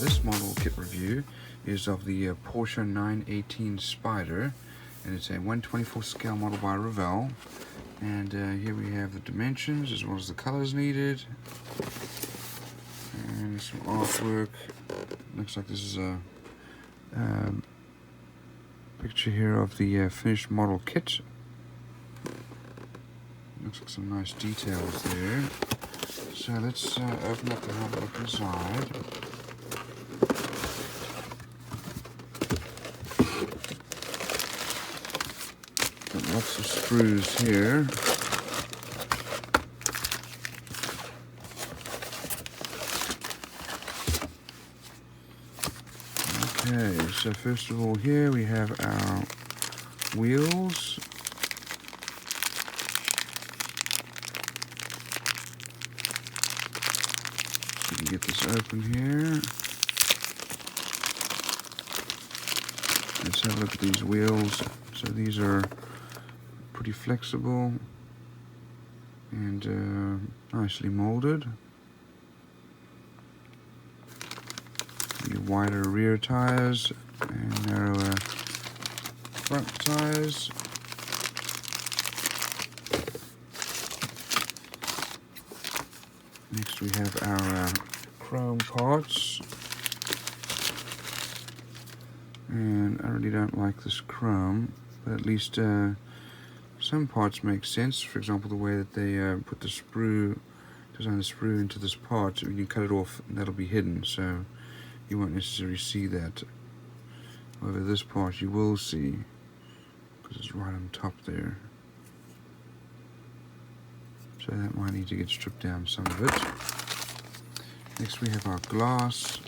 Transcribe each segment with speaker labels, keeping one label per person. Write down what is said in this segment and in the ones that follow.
Speaker 1: This model kit review is of the Porsche 918 Spyder, and it's a 1/24 scale model by Revell. And here we have the dimensions as well as the colors needed, and some artwork. Looks like this is a picture here of the finished model kit. Looks like some nice details there. So let's open up and have a look inside. Got lots of screws here. Okay, so first of all here we have our wheels. So we can get this open here. Let's have a look at these wheels. So these are pretty flexible and nicely molded. The wider rear tires and narrower front tires. Next we have our chrome parts. And I really don't like this chrome, but at least some parts make sense. For example, the way that they put the sprue, design the sprue into this part, when you cut it off, that'll be hidden, so you won't necessarily see that. However, this part you will see, because it's right on top there. So that might need to get stripped down, some of it. Next we have our glass.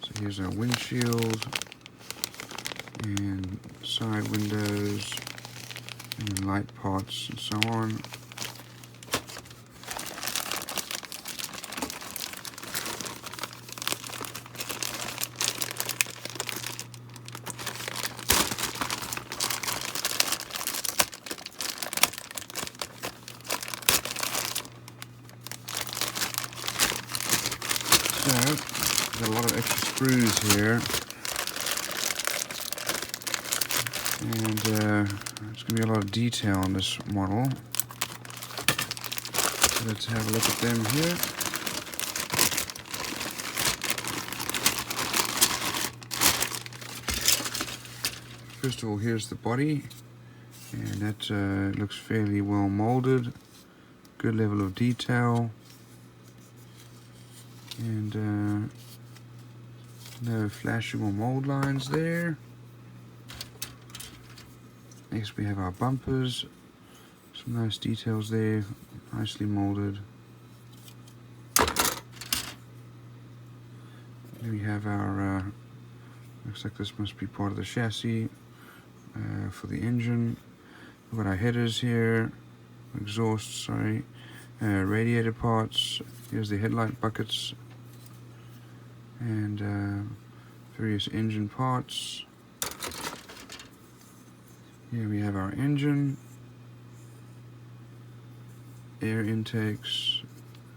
Speaker 1: So here's our windshield, and side windows, and light parts, and so on. So, got a lot of extra screws here. And there's going to be a lot of detail on this model. So let's have a look at them here. First of all, here's the body. And that looks fairly well molded. Good level of detail. And no flashing or mold lines there. Next we have our bumpers, some nice details there, nicely molded. Here we have our, looks like this must be part of the chassis for the engine. We've got our headers here, exhaust, sorry, radiator parts. Here's the headlight buckets and various engine parts. Here we have our engine, air intakes,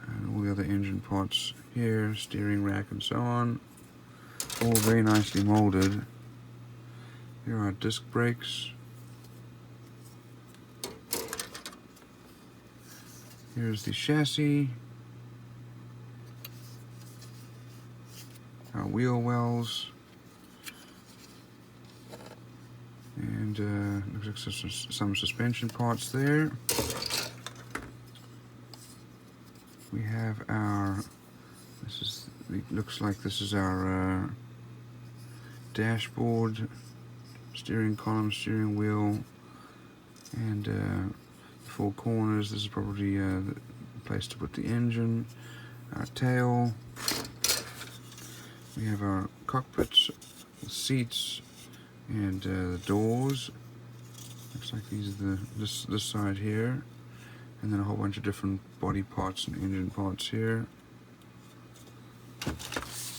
Speaker 1: and all the other engine parts here, steering rack and so on. All very nicely molded. Here are disc brakes. Here's the chassis. Our wheel wells. And looks like some suspension parts there. We have our, looks like this is our dashboard, steering column, steering wheel, and the four corners. This is probably the place to put the engine. Our tail. We have our cockpits, the seats, and the doors. Looks like these are this side here, and then a whole bunch of different body parts and engine parts here.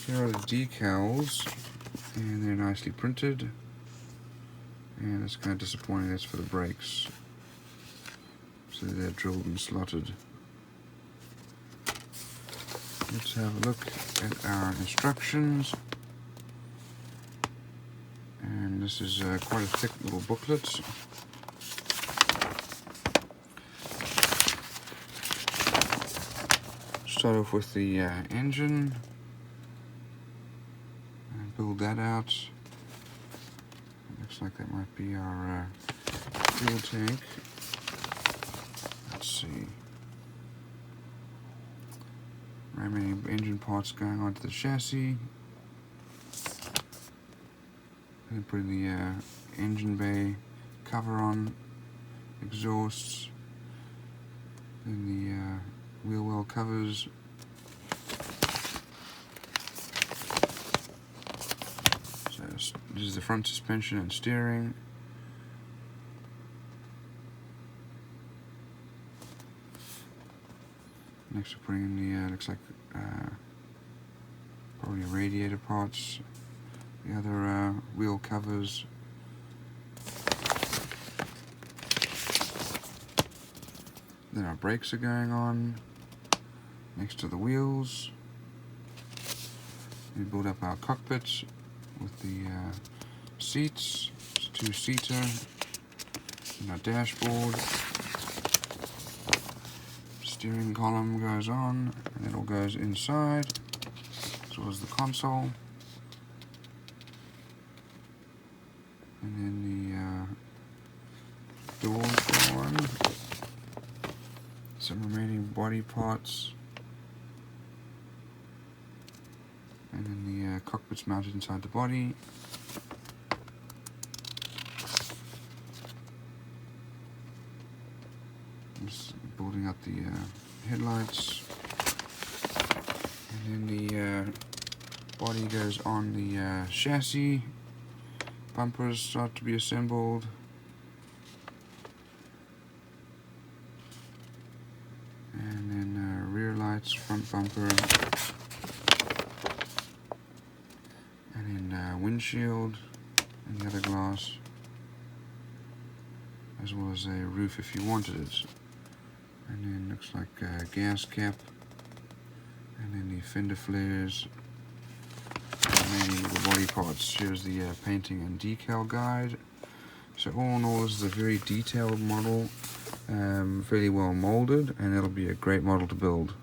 Speaker 1: Here are the decals, and they're nicely printed. And it's kind of disappointing, that's for the brakes. So they're drilled and slotted. Let's have a look at our instructions. And this is quite a thick little booklet. Start off with the engine and build that out. It looks like that might be our fuel tank. Let's see. Many engine parts going onto the chassis. And putting the engine bay cover on, exhausts, then the wheel well covers. So this is the front suspension and steering. Next we're putting in the, looks like probably radiator parts, the other wheel covers. Then our brakes are going on next to the wheels. We build up our cockpit with the seats. It's a two-seater. And our dashboard. Steering column goes on, and it all goes inside, as well as the console. And then the doors go on. Some remaining body parts. And then the cockpit's mounted inside the body. Just building up the headlights. And then the body goes on the chassis. Bumpers start to be assembled. And then rear lights, front bumper. And then windshield and the other glass. As well as a roof if you wanted it. And then looks like a gas cap, and then the fender flares, and then the body parts. Shows the painting and decal guide. So all in all, this is a very detailed model, fairly well molded, and it'll be a great model to build.